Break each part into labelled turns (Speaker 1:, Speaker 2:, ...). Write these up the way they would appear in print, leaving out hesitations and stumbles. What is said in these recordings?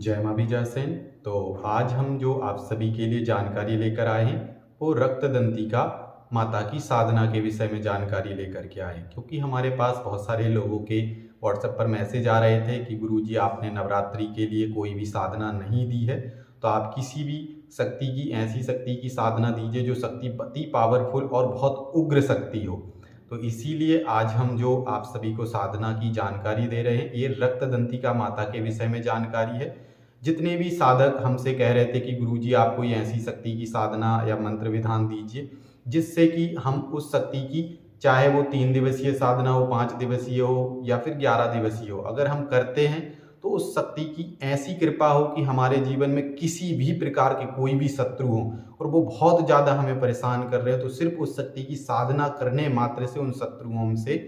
Speaker 1: जय माँ बीजासेन। तो आज हम जो आप सभी के लिए जानकारी लेकर आए हैं वो रक्तदंतिका माता की साधना के विषय में जानकारी लेकर के आए हैं, क्योंकि हमारे पास बहुत सारे लोगों के व्हाट्सएप पर मैसेज आ रहे थे कि गुरुजी आपने नवरात्रि के लिए कोई भी साधना नहीं दी है, तो आप किसी भी शक्ति की ऐसी शक्ति की साधना दीजिए जो शक्ति अति पावरफुल और बहुत उग्र शक्ति हो। तो इसीलिए आज हम जो आप सभी को साधना की जानकारी दे रहे हैं ये रक्तदंतिका माता के विषय में जानकारी है। जितने भी साधक हमसे कह रहे थे कि गुरुजी आप कोई ऐसी शक्ति की साधना या मंत्र विधान दीजिए जिससे कि हम उस शक्ति की, चाहे वो 3 दिवसीय साधना हो, 5 दिवसीय हो या फिर 11 दिवसीय हो, अगर हम करते हैं तो उस शक्ति की ऐसी कृपा हो कि हमारे जीवन में किसी भी प्रकार के कोई भी शत्रु हो और वो बहुत ज़्यादा हमें परेशान कर रहे हो, तो सिर्फ उस शक्ति की साधना करने मात्र से उन शत्रुओं से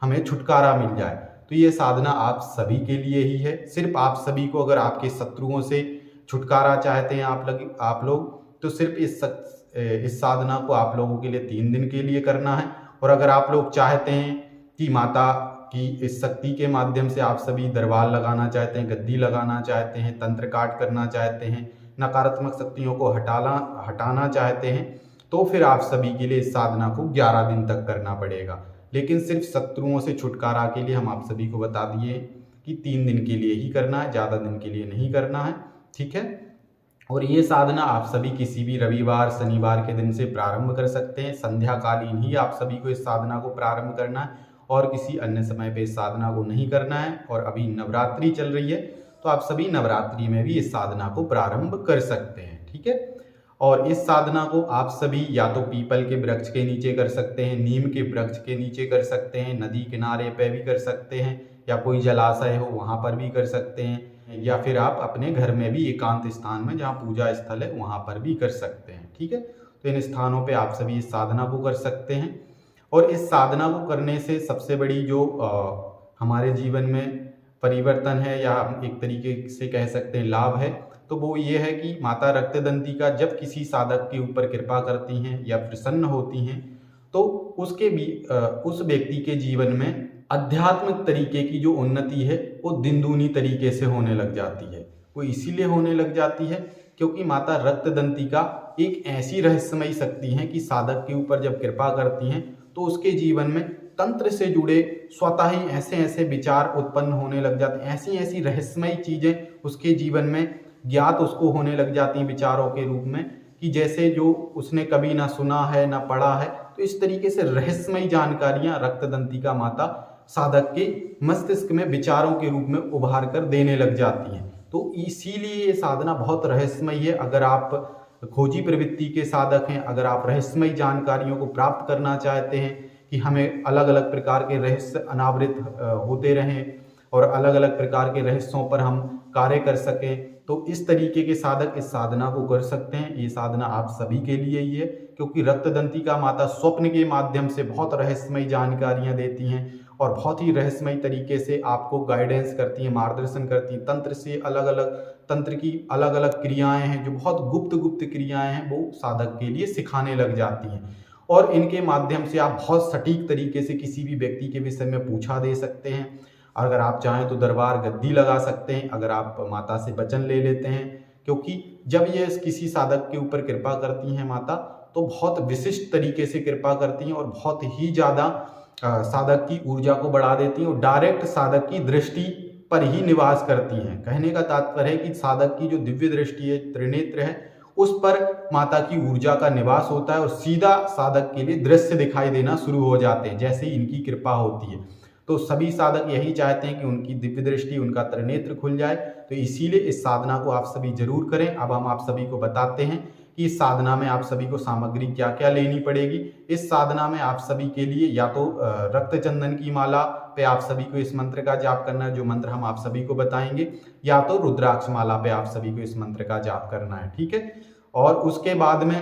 Speaker 1: हमें छुटकारा मिल जाए। तो ये साधना आप सभी के लिए ही है। सिर्फ आप सभी को, अगर आपके शत्रुओं से छुटकारा चाहते हैं आप लोग तो सिर्फ इस साधना को आप लोगों के लिए 3 दिन के लिए करना है। और अगर आप लोग चाहते हैं कि माता की इस शक्ति के माध्यम से आप सभी दरबार लगाना चाहते हैं, गद्दी लगाना चाहते हैं, तंत्र काट करना चाहते हैं, नकारात्मक शक्तियों को हटाना चाहते हैं, तो फिर आप सभी के लिए इस साधना को 11 दिन तक करना पड़ेगा। लेकिन सिर्फ शत्रुओं से छुटकारा के लिए हम आप सभी को बता दिए कि 3 दिन के लिए ही करना है, ज़्यादा दिन के लिए नहीं करना है। ठीक है। और ये साधना आप सभी किसी भी रविवार शनिवार के दिन से प्रारंभ कर सकते हैं। संध्याकालीन ही आप सभी को इस साधना को प्रारंभ करना है और किसी अन्य समय पे इस साधना को नहीं करना है। और अभी नवरात्रि चल रही है तो आप सभी नवरात्रि में भी इस साधना को प्रारंभ कर सकते हैं। ठीक है। और इस साधना को आप सभी या तो पीपल के वृक्ष के नीचे कर सकते हैं, नीम के वृक्ष के नीचे कर सकते हैं, नदी किनारे पे भी कर सकते हैं, या कोई जलाशय हो वहाँ पर भी कर सकते हैं, या फिर आप अपने घर में भी एकांत स्थान में जहाँ पूजा स्थल है वहाँ पर भी कर सकते हैं। ठीक है। तो इन स्थानों पे आप सभी इस साधना को कर सकते हैं। और इस साधना को करने से सबसे बड़ी जो हमारे जीवन में परिवर्तन है, या हम एक तरीके से कह सकते हैं लाभ है, तो वो ये है कि माता रक्तदंतिका जब किसी साधक के ऊपर कृपा करती हैं या प्रसन्न होती हैं तो उसके भी उस व्यक्ति के जीवन में आध्यात्मिक तरीके की जो उन्नति है वो दिन दूनी तरीके से होने लग जाती है। वो इसीलिए होने लग जाती है क्योंकि माता रक्तदंतिका एक ऐसी रहस्यमयी शक्ति है कि साधक के ऊपर जब कृपा करती हैं तो उसके जीवन में तंत्र से जुड़े स्वतः ही ऐसे ऐसे विचार उत्पन्न होने लग जाते हैं, ऐसी ऐसी रहस्यमयी चीजें उसके जीवन में ज्ञात उसको होने लग जाती हैं विचारों के रूप में, कि जैसे जो उसने कभी ना सुना है ना पढ़ा है। तो इस तरीके से रहस्यमयी जानकारियां रक्तदंतिका माता साधक के मस्तिष्क में विचारों के रूप में उभार कर देने लग जाती हैं। तो इसीलिए ये साधना बहुत रहस्यमयी है। अगर आप खोजी प्रवृत्ति के साधक हैं, अगर आप रहस्यमयी जानकारियों को प्राप्त करना चाहते हैं कि हमें अलग अलग प्रकार के रहस्य अनावृत होते रहें और अलग अलग प्रकार के रहस्यों पर हम कार्य कर सकें, तो इस तरीके के साधक इस साधना को कर सकते हैं। ये साधना आप सभी के लिए ही है, क्योंकि रक्तदंतिका माता स्वप्न के माध्यम से बहुत रहस्यमयी जानकारियां देती हैं और बहुत ही रहस्यमयी तरीके से आपको गाइडेंस करती हैं, मार्गदर्शन करती हैं। तंत्र से अलग अलग तंत्र की अलग अलग क्रियाएं हैं जो बहुत गुप्त गुप्त क्रियाएं हैं, वो साधक के लिए सिखाने लग जाती हैं। और इनके माध्यम से आप बहुत सटीक तरीके से किसी भी व्यक्ति के विषय में पूछा दे सकते हैं। अगर आप चाहें तो दरबार गद्दी लगा सकते हैं, अगर आप माता से वचन ले लेते हैं, क्योंकि जब ये किसी साधक के ऊपर कृपा करती हैं माता तो बहुत विशिष्ट तरीके से कृपा करती हैं और बहुत ही ज़्यादा साधक की ऊर्जा को बढ़ा देती हैं और डायरेक्ट साधक की दृष्टि पर ही निवास करती हैं। कहने का तात्पर्य है कि साधक की जो दिव्य दृष्टि है, त्रिनेत्र है, उस पर माता की ऊर्जा का निवास होता है और सीधा साधक के लिए दृश्य दिखाई देना शुरू हो जाते हैं जैसे ही इनकी कृपा होती है। तो सभी साधक यही चाहते हैं कि उनकी दिव्य दृष्टि, उनका त्रिनेत्र खुल जाए। तो इसीलिए इस साधना को आप सभी जरूर करें। अब हम आप सभी को बताते हैं कि इस साधना में आप सभी को सामग्री क्या क्या लेनी पड़ेगी। इस साधना में आप सभी के लिए या तो रक्त चंदन की माला पे आप सभी को इस मंत्र का जाप करना है, जो मंत्र हम आप सभी को बताएंगे, या तो रुद्राक्ष माला पे आप सभी को इस मंत्र का जाप करना है। ठीक है। और उसके बाद में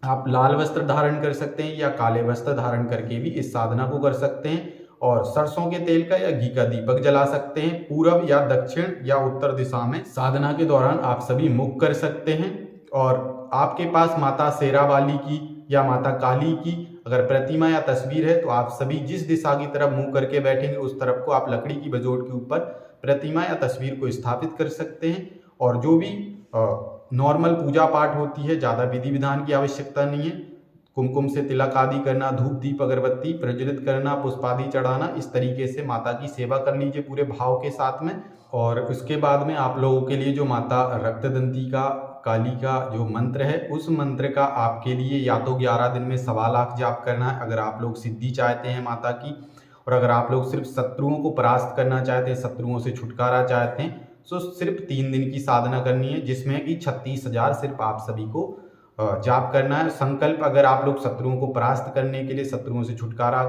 Speaker 1: आप लाल वस्त्र धारण कर सकते हैं या काले वस्त्र धारण करके भी इस साधना को कर सकते हैं। और सरसों के तेल का या घी का दीपक जला सकते हैं। पूरब या दक्षिण या उत्तर दिशा में साधना के दौरान आप सभी मुख कर सकते हैं। और आपके पास माता शेरावाली की या माता काली की अगर प्रतिमा या तस्वीर है तो आप सभी जिस दिशा की तरफ मुंह करके बैठेंगे उस तरफ को आप लकड़ी की बजोट के ऊपर प्रतिमा या तस्वीर को स्थापित कर सकते हैं। और जो भी नॉर्मल पूजा पाठ होती है, ज़्यादा विधि विधान की आवश्यकता नहीं है। कुमकुम से तिलक आदि करना, धूप दीप अगरबत्ती प्रज्वलित करना, पुष्पादि चढ़ाना, इस तरीके से माता की सेवा कर लीजिए पूरे भाव के साथ में। और उसके बाद में आप लोगों के लिए जो माता रक्तदंतिका काली का जो मंत्र है, उस मंत्र का आपके लिए या तो 11 दिन में 1.25 लाख जाप करना है अगर आप लोग सिद्धि चाहते हैं माता की। और अगर आप लोग सिर्फ शत्रुओं को परास्त करना चाहते हैं, शत्रुओं से छुटकारा चाहते हैं, तो सिर्फ 3 दिन की साधना करनी है, जिसमें कि 36,000 सिर्फ आप सभी को जाप करना है। संकल्प अगर आप लोग शत्रुओं को परास्त करने के लिए, शत्रुओं से छुटकारा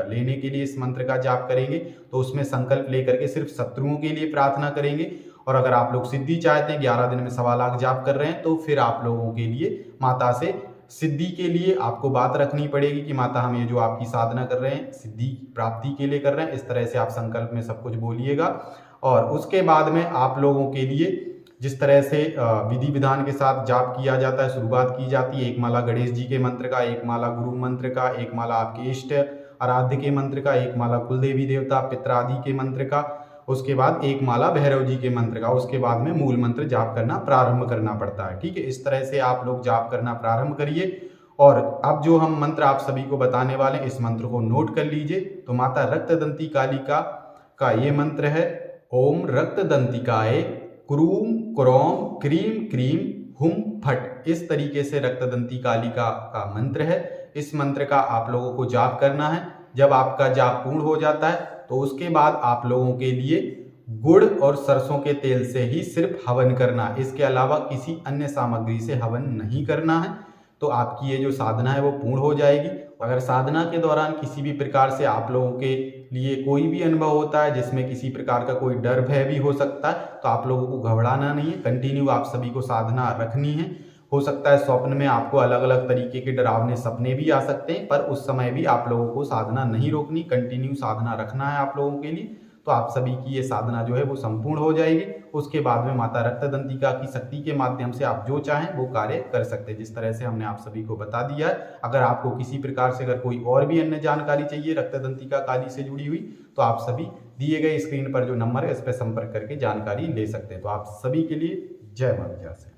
Speaker 1: लेने के लिए इस मंत्र का जाप करेंगे, तो उसमें संकल्प लेकर के सिर्फ शत्रुओं के लिए प्रार्थना करेंगे। और अगर आप लोग सिद्धि चाहते हैं, 11 दिन में 1.25 लाख जाप कर रहे हैं, तो फिर आप लोगों के लिए माता से सिद्धि के लिए आपको बात रखनी पड़ेगी कि माता हम ये जो आपकी साधना कर रहे हैं सिद्धि प्राप्ति के लिए कर रहे हैं, इस तरह से आप संकल्प में सब कुछ बोलिएगा। और उसके बाद में आप लोगों के लिए जिस तरह से विधि विधान के साथ जाप किया जाता है, शुरुआत की जाती है, एक माला गणेश जी के मंत्र का, एक माला गुरु मंत्र का, एक माला आपके इष्ट आराध्य के मंत्र का, एक माला कुल देवी देवता पितरादि के मंत्र का, उसके बाद एक माला भैरव जी के मंत्र का, उसके बाद में मूल मंत्र जाप करना प्रारंभ करना पड़ता है। ठीक है, इस तरह से आप लोग जाप करना प्रारंभ करिए। और अब जो हम मंत्र आप सभी को बताने वाले हैं, इस मंत्र को नोट कर लीजिए। तो माता रक्तदंती कालिका का ये मंत्र है, ओम रक्तदंतिकाय क्रूम क्रोम क्रीम क्रीम हुम फट। इस तरीके से रक्तदंती कालिका का मंत्र है। इस मंत्र का आप लोगों को जाप करना है। जब आपका जाप पूर्ण हो जाता है तो उसके बाद आप लोगों के लिए गुड़ और सरसों के तेल से ही सिर्फ हवन करना है, इसके अलावा किसी अन्य सामग्री से हवन नहीं करना है। तो आपकी ये जो साधना है वो पूर्ण हो जाएगी। अगर साधना के दौरान किसी भी प्रकार से आप लोगों के लिए कोई भी अनुभव होता है जिसमें किसी प्रकार का कोई डर भय भी हो सकता है, तो आप लोगों को घबराना नहीं है, कंटिन्यू आप सभी को साधना रखनी है। हो सकता है स्वप्न में आपको अलग अलग तरीके के डरावने सपने भी आ सकते हैं, पर उस समय भी आप लोगों को साधना नहीं रोकनी, कंटिन्यू साधना रखना है आप लोगों के लिए। तो आप सभी की ये साधना जो है वो संपूर्ण हो जाएगी। उसके बाद में माता रक्तदंतिका की शक्ति के माध्यम से आप जो चाहें वो कार्य कर सकते हैं, जिस तरह से हमने आप सभी को बता दिया है। अगर आपको किसी प्रकार से अगर कोई और भी अन्य जानकारी चाहिए रक्तदंतिका काली से जुड़ी हुई, तो आप सभी दिए गए स्क्रीन पर जो नंबर है इस पर संपर्क करके जानकारी ले सकते हैं। तो आप सभी के लिए जय माता दी।